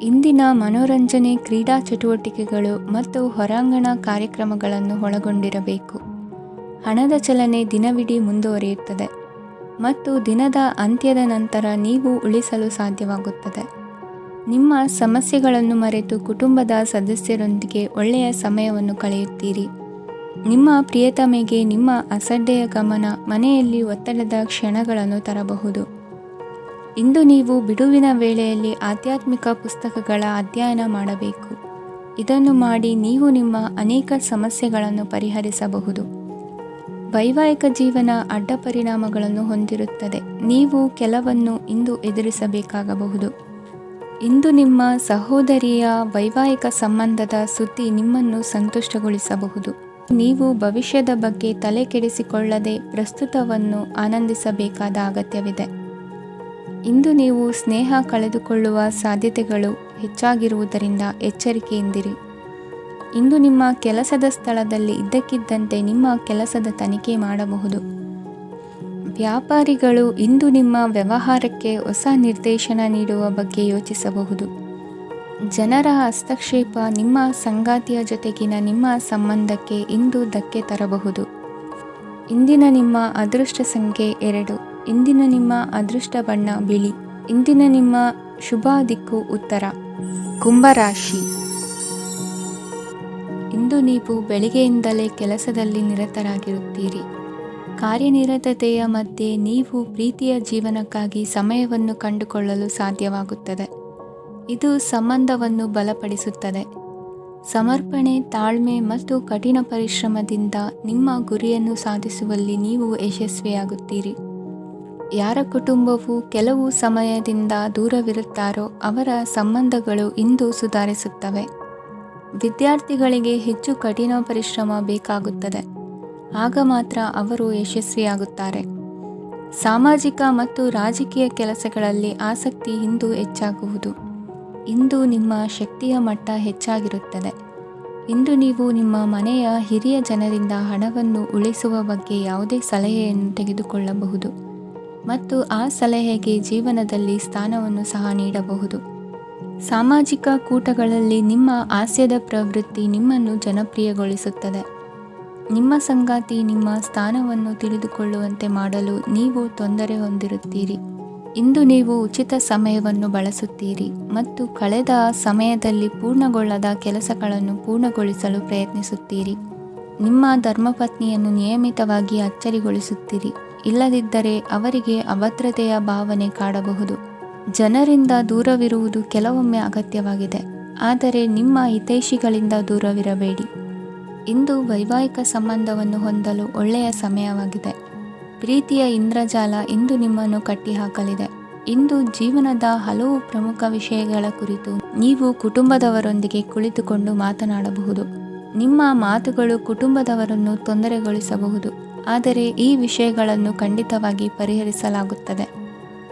ಇಂದಿನ ಮನೋರಂಜನೆ ಕ್ರೀಡಾ ಚಟುವಟಿಕೆಗಳು ಮತ್ತು ಹೊರಾಂಗಣ ಕಾರ್ಯಕ್ರಮಗಳನ್ನು ಒಳಗೊಂಡಿರಬೇಕು. ಹಣದ ಚಲನೆ ದಿನವಿಡೀ ಮುಂದುವರಿಯುತ್ತದೆ ಮತ್ತು ದಿನದ ಅಂತ್ಯದ ನಂತರ ನೀವು ಉಳಿಸಲು ಸಾಧ್ಯವಾಗುತ್ತದೆ. ನಿಮ್ಮ ಸಮಸ್ಯೆಗಳನ್ನು ಮರೆತು ಕುಟುಂಬದ ಸದಸ್ಯರೊಂದಿಗೆ ಒಳ್ಳೆಯ ಸಮಯವನ್ನು ಕಳೆಯುತ್ತೀರಿ. ನಿಮ್ಮ ಪ್ರಿಯತಮೆಗೆ ನಿಮ್ಮ ಅಸಡ್ಡೆಯ ಗಮನ ಮನೆಯಲ್ಲಿ ಒತ್ತಡದ ಕ್ಷಣಗಳನ್ನು ತರಬಹುದು. ಇಂದು ನೀವು ಬಿಡುವಿನ ವೇಳೆಯಲ್ಲಿ ಆಧ್ಯಾತ್ಮಿಕ ಪುಸ್ತಕಗಳ ಅಧ್ಯಯನ ಮಾಡಬೇಕು. ಇದನ್ನು ಮಾಡಿ ನೀವು ನಿಮ್ಮ ಅನೇಕ ಸಮಸ್ಯೆಗಳನ್ನು ಪರಿಹರಿಸಬಹುದು. ವೈವಾಹಿಕ ಜೀವನ ಅಡ್ಡ ಪರಿಣಾಮಗಳನ್ನು ಹೊಂದಿರುತ್ತದೆ. ನೀವು ಕೆಲವನ್ನು ಇಂದು ಎದುರಿಸಬೇಕಾಗಬಹುದು. ಇಂದು ನಿಮ್ಮ ಸಹೋದರಿಯ ವೈವಾಹಿಕ ಸಂಬಂಧದ ಸುದ್ದಿ ನಿಮ್ಮನ್ನು ಸಂತುಷ್ಟಗೊಳಿಸಬಹುದು. ನೀವು ಭವಿಷ್ಯದ ಬಗ್ಗೆ ತಲೆ ಕೆಡಿಸಿಕೊಳ್ಳದೆ ಪ್ರಸ್ತುತವನ್ನು ಆನಂದಿಸಬೇಕಾದ ಅಗತ್ಯವಿದೆ. ಇಂದು ನೀವು ಸ್ನೇಹ ಕಳೆದುಕೊಳ್ಳುವ ಸಾಧ್ಯತೆಗಳು ಹೆಚ್ಚಾಗಿರುವುದರಿಂದ ಎಚ್ಚರಿಕೆಯಿಂದಿರಿ. ಇಂದು ನಿಮ್ಮ ಕೆಲಸದ ಸ್ಥಳದಲ್ಲಿ ಇದ್ದಕ್ಕಿದ್ದಂತೆ ನಿಮ್ಮ ಕೆಲಸದ ತನಿಖೆ ಮಾಡಬಹುದು. ವ್ಯಾಪಾರಿಗಳು ಇಂದು ನಿಮ್ಮ ವ್ಯವಹಾರಕ್ಕೆ ಹೊಸ ನಿರ್ದೇಶನ ನೀಡುವ ಬಗ್ಗೆ ಯೋಚಿಸಬಹುದು. ಜನರ ಹಸ್ತಕ್ಷೇಪ ನಿಮ್ಮ ಸಂಗಾತಿಯ ಜೊತೆಗಿನ ನಿಮ್ಮ ಸಂಬಂಧಕ್ಕೆ ಇಂದು ಧಕ್ಕೆ ತರಬಹುದು. ಇಂದಿನ ನಿಮ್ಮ ಅದೃಷ್ಟ ಸಂಖ್ಯೆ 2. ಇಂದಿನ ನಿಮ್ಮ ಅದೃಷ್ಟ ಬಣ್ಣ ಬಿಳಿ. ಇಂದಿನ ನಿಮ್ಮ ಶುಭ ದಿಕ್ಕು ಉತ್ತರ. ಕುಂಭರಾಶಿ. ಇಂದು ನೀವು ಬೆಳಿಗ್ಗೆಯಿಂದಲೇ ಕೆಲಸದಲ್ಲಿ ನಿರತರಾಗಿರುತ್ತೀರಿ. ಕಾರ್ಯನಿರತತೆಯ ಮಧ್ಯೆ ನೀವು ಪ್ರೀತಿಯ ಜೀವನಕ್ಕಾಗಿ ಸಮಯವನ್ನು ಕಂಡುಕೊಳ್ಳಲು ಸಾಧ್ಯವಾಗುತ್ತದೆ. ಇದು ಸಂಬಂಧವನ್ನು ಬಲಪಡಿಸುತ್ತದೆ. ಸಮರ್ಪಣೆ, ತಾಳ್ಮೆ ಮತ್ತು ಕಠಿಣ ಪರಿಶ್ರಮದಿಂದ ನಿಮ್ಮ ಗುರಿಯನ್ನು ಸಾಧಿಸುವಲ್ಲಿ ನೀವು ಯಶಸ್ವಿಯಾಗುತ್ತೀರಿ. ಯಾರ ಕುಟುಂಬವು ಕೆಲವು ಸಮಯದಿಂದ ದೂರವಿರುತ್ತಾರೋ ಅವರ ಸಂಬಂಧಗಳು ಇಂದು ಸುಧಾರಿಸುತ್ತವೆ. ವಿದ್ಯಾರ್ಥಿಗಳಿಗೆ ಹೆಚ್ಚು ಕಠಿಣ ಪರಿಶ್ರಮ ಬೇಕಾಗುತ್ತದೆ. ಆಗ ಮಾತ್ರ ಅವರು ಯಶಸ್ವಿಯಾಗುತ್ತಾರೆ. ಸಾಮಾಜಿಕ ಮತ್ತು ರಾಜಕೀಯ ಕೆಲಸಗಳಲ್ಲಿ ಆಸಕ್ತಿ ಇಂದು ಹೆಚ್ಚಾಗುವುದು. ಇಂದು ನಿಮ್ಮ ಶಕ್ತಿಯ ಮಟ್ಟ ಹೆಚ್ಚಾಗಿರುತ್ತದೆ. ಇಂದು ನೀವು ನಿಮ್ಮ ಮನೆಯ ಹಿರಿಯ ಜನರಿಂದ ಹಣವನ್ನು ಉಳಿಸುವ ಬಗ್ಗೆ ಯಾವುದೇ ಸಲಹೆಯನ್ನು ತೆಗೆದುಕೊಳ್ಳಬಹುದು ಮತ್ತು ಆ ಸಲಹೆಗೆ ಜೀವನದಲ್ಲಿ ಸ್ಥಾನವನ್ನು ಸಹ ನೀಡಬಹುದು. ಸಾಮಾಜಿಕ ಕೂಟಗಳಲ್ಲಿ ನಿಮ್ಮ ಹಾಸ್ಯದ ಪ್ರವೃತ್ತಿ ನಿಮ್ಮನ್ನು ಜನಪ್ರಿಯಗೊಳಿಸುತ್ತದೆ. ನಿಮ್ಮ ಸಂಗಾತಿ ನಿಮ್ಮ ಸ್ಥಾನವನ್ನು ತಿಳಿದುಕೊಳ್ಳುವಂತೆ ಮಾಡಲು ನೀವು ತೊಂದರೆ ಹೊಂದಿರುತ್ತೀರಿ. ಇಂದು ನೀವು ಉಚಿತ ಸಮಯವನ್ನು ಬಳಸುತ್ತೀರಿ ಮತ್ತು ಕಳೆದ ಸಮಯದಲ್ಲಿ ಪೂರ್ಣಗೊಳ್ಳದ ಕೆಲಸಗಳನ್ನು ಪೂರ್ಣಗೊಳಿಸಲು ಪ್ರಯತ್ನಿಸುತ್ತೀರಿ. ನಿಮ್ಮ ಧರ್ಮಪತ್ನಿಯನ್ನು ನಿಯಮಿತವಾಗಿ ಅಚ್ಚರಿಗೊಳಿಸುತ್ತೀರಿ. ಇಲ್ಲದಿದ್ದರೆ ಅವರಿಗೆ ಅಭದ್ರತೆಯ ಭಾವನೆ ಕಾಡಬಹುದು. ಜನರಿಂದ ದೂರವಿರುವುದು ಕೆಲವೊಮ್ಮೆ ಅಗತ್ಯವಾಗಿದೆ, ಆದರೆ ನಿಮ್ಮ ಹಿತೈಷಿಗಳಿಂದ ದೂರವಿರಬೇಡಿ. ಇಂದು ವೈವಾಹಿಕ ಸಂಬಂಧವನ್ನು ಹೊಂದಲು ಒಳ್ಳೆಯ ಸಮಯವಾಗಿದೆ. ಪ್ರೀತಿಯ ಇಂದ್ರಜಾಲ ಇಂದು ನಿಮ್ಮನ್ನು ಕಟ್ಟಿಹಾಕಲಿದೆ. ಇಂದು ಜೀವನದ ಹಲವು ಪ್ರಮುಖ ವಿಷಯಗಳ ಕುರಿತು ನೀವು ಕುಟುಂಬದವರೊಂದಿಗೆ ಕುಳಿತುಕೊಂಡು ಮಾತನಾಡಬಹುದು. ನಿಮ್ಮ ಮಾತುಗಳು ಕುಟುಂಬದವರನ್ನು ತೊಂದರೆಗೊಳಿಸಬಹುದು, ಆದರೆ ಈ ವಿಷಯಗಳನ್ನು ಖಂಡಿತವಾಗಿ ಪರಿಹರಿಸಲಾಗುತ್ತದೆ.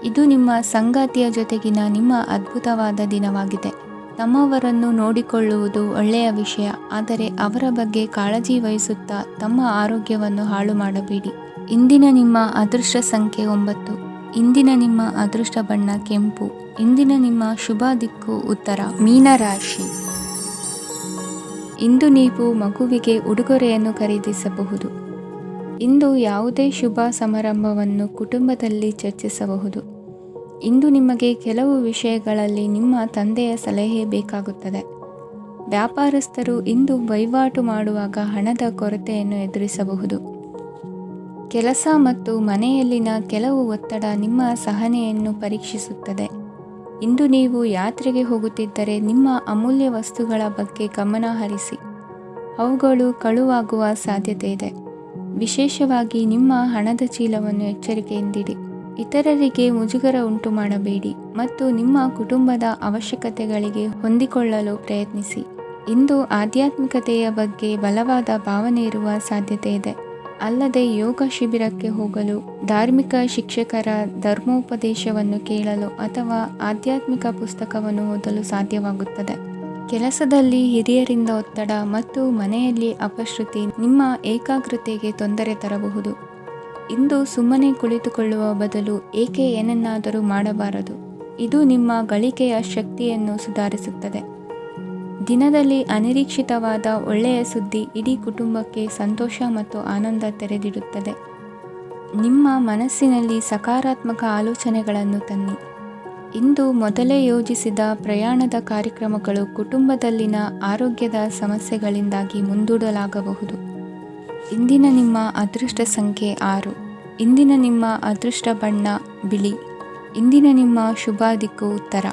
ಇದು ನಿಮ್ಮ ಸಂಗಾತಿಯ ಜೊತೆಗಿನ ನಿಮ್ಮ ಅದ್ಭುತವಾದ ದಿನವಾಗಿದೆ. ತಮ್ಮವರನ್ನು ನೋಡಿಕೊಳ್ಳುವುದು ಒಳ್ಳೆಯ ವಿಷಯ, ಆದರೆ ಅವರ ಬಗ್ಗೆ ಕಾಳಜಿ ವಹಿಸುತ್ತಾ ತಮ್ಮ ಆರೋಗ್ಯವನ್ನು ಹಾಳು ಮಾಡಬೇಡಿ. ಇಂದಿನ ನಿಮ್ಮ ಅದೃಷ್ಟ ಸಂಖ್ಯೆ 9. ಇಂದಿನ ನಿಮ್ಮ ಅದೃಷ್ಟ ಬಣ್ಣ ಕೆಂಪು. ಇಂದಿನ ನಿಮ್ಮ ಶುಭ ದಿಕ್ಕು ಉತ್ತರ. ಮೀನರಾಶಿ. ಇಂದು ನೀವು ಮಗುವಿಗೆ ಉಡುಗೊರೆಯನ್ನು ಖರೀದಿಸಬಹುದು. ಇಂದು ಯಾವುದೇ ಶುಭ ಸಮಾರಂಭವನ್ನು ಕುಟುಂಬದಲ್ಲಿ ಚರ್ಚಿಸಬಹುದು. ಇಂದು ನಿಮಗೆ ಕೆಲವು ವಿಷಯಗಳಲ್ಲಿ ನಿಮ್ಮ ತಂದೆಯ ಸಲಹೆ ಬೇಕಾಗುತ್ತದೆ. ವ್ಯಾಪಾರಸ್ಥರು ಇಂದು ವಹಿವಾಟು ಮಾಡುವಾಗ ಹಣದ ಕೊರತೆಯನ್ನು ಎದುರಿಸಬಹುದು. ಕೆಲಸ ಮತ್ತು ಮನೆಯಲ್ಲಿನ ಕೆಲವು ಒತ್ತಡ ನಿಮ್ಮ ಸಹನೆಯನ್ನು ಪರೀಕ್ಷಿಸುತ್ತದೆ. ಇಂದು ನೀವು ಯಾತ್ರೆಗೆ ಹೋಗುತ್ತಿದ್ದರೆ ನಿಮ್ಮ ಅಮೂಲ್ಯ ವಸ್ತುಗಳ ಬಗ್ಗೆ ಗಮನ ಹರಿಸಿ. ಅವುಗಳು ಕಳುವಾಗುವ ಸಾಧ್ಯತೆ ಇದೆ. ವಿಶೇಷವಾಗಿ ನಿಮ್ಮ ಹಣದ ಚೀಲವನ್ನು ಎಚ್ಚರಿಕೆಯಿಂದಿಡಿ. ಇತರರಿಗೆ ಮುಜುಗರ ಉಂಟು ಮಾಡಬೇಡಿ ಮತ್ತು ನಿಮ್ಮ ಕುಟುಂಬದ ಅವಶ್ಯಕತೆಗಳಿಗೆ ಹೊಂದಿಕೊಳ್ಳಲು ಪ್ರಯತ್ನಿಸಿ. ಇಂದು ಆಧ್ಯಾತ್ಮಿಕತೆಯ ಬಗ್ಗೆ ಬಲವಾದ ಭಾವನೆ ಇರುವ ಸಾಧ್ಯತೆ ಇದೆ. ಅಲ್ಲದೆ ಯೋಗ ಶಿಬಿರಕ್ಕೆ ಹೋಗಲು, ಧಾರ್ಮಿಕ ಶಿಕ್ಷಕರ ಧರ್ಮೋಪದೇಶವನ್ನು ಕೇಳಲು ಅಥವಾ ಆಧ್ಯಾತ್ಮಿಕ ಪುಸ್ತಕವನ್ನು ಓದಲು ಸಾಧ್ಯವಾಗುತ್ತದೆ. ಕೆಲಸದಲ್ಲಿ ಹಿರಿಯರಿಂದ ಒತ್ತಡ ಮತ್ತು ಮನೆಯಲ್ಲಿ ಅಪಶ್ರುತಿ ನಿಮ್ಮ ಏಕಾಗ್ರತೆಗೆ ತೊಂದರೆ ತರಬಹುದು. ಇಂದು ಸುಮ್ಮನೆ ಕುಳಿತುಕೊಳ್ಳುವ ಬದಲು ಏಕೆ ಏನನ್ನಾದರೂ ಮಾಡಬಾರದು. ಇದು ನಿಮ್ಮ ಗಳಿಕೆಯ ಶಕ್ತಿಯನ್ನು ಸುಧಾರಿಸುತ್ತದೆ. ದಿನದಲ್ಲಿ ಅನಿರೀಕ್ಷಿತವಾದ ಒಳ್ಳೆಯ ಸುದ್ದಿ ಇಡೀ ಕುಟುಂಬಕ್ಕೆ ಸಂತೋಷ ಮತ್ತು ಆನಂದ ತೆರೆದಿಡುತ್ತದೆ. ನಿಮ್ಮ ಮನಸ್ಸಿನಲ್ಲಿ ಸಕಾರಾತ್ಮಕ ಆಲೋಚನೆಗಳನ್ನು ತನ್ನಿ. ಇಂದು ಮೊದಲೇ ಯೋಜಿಸಿದ ಪ್ರಯಾಣದ ಕಾರ್ಯಕ್ರಮಗಳು ಕುಟುಂಬದಲ್ಲಿನ ಆರೋಗ್ಯದ ಸಮಸ್ಯೆಗಳಿಂದಾಗಿ ಮುಂದೂಡಲಾಗಬಹುದು. ಇಂದಿನ ನಿಮ್ಮ ಅದೃಷ್ಟ ಸಂಖ್ಯೆ 6. ಇಂದಿನ ನಿಮ್ಮ ಅದೃಷ್ಟ ಬಣ್ಣ ಬಿಳಿ. ಇಂದಿನ ನಿಮ್ಮ ಶುಭ ದಿಕ್ಕು ಉತ್ತರ.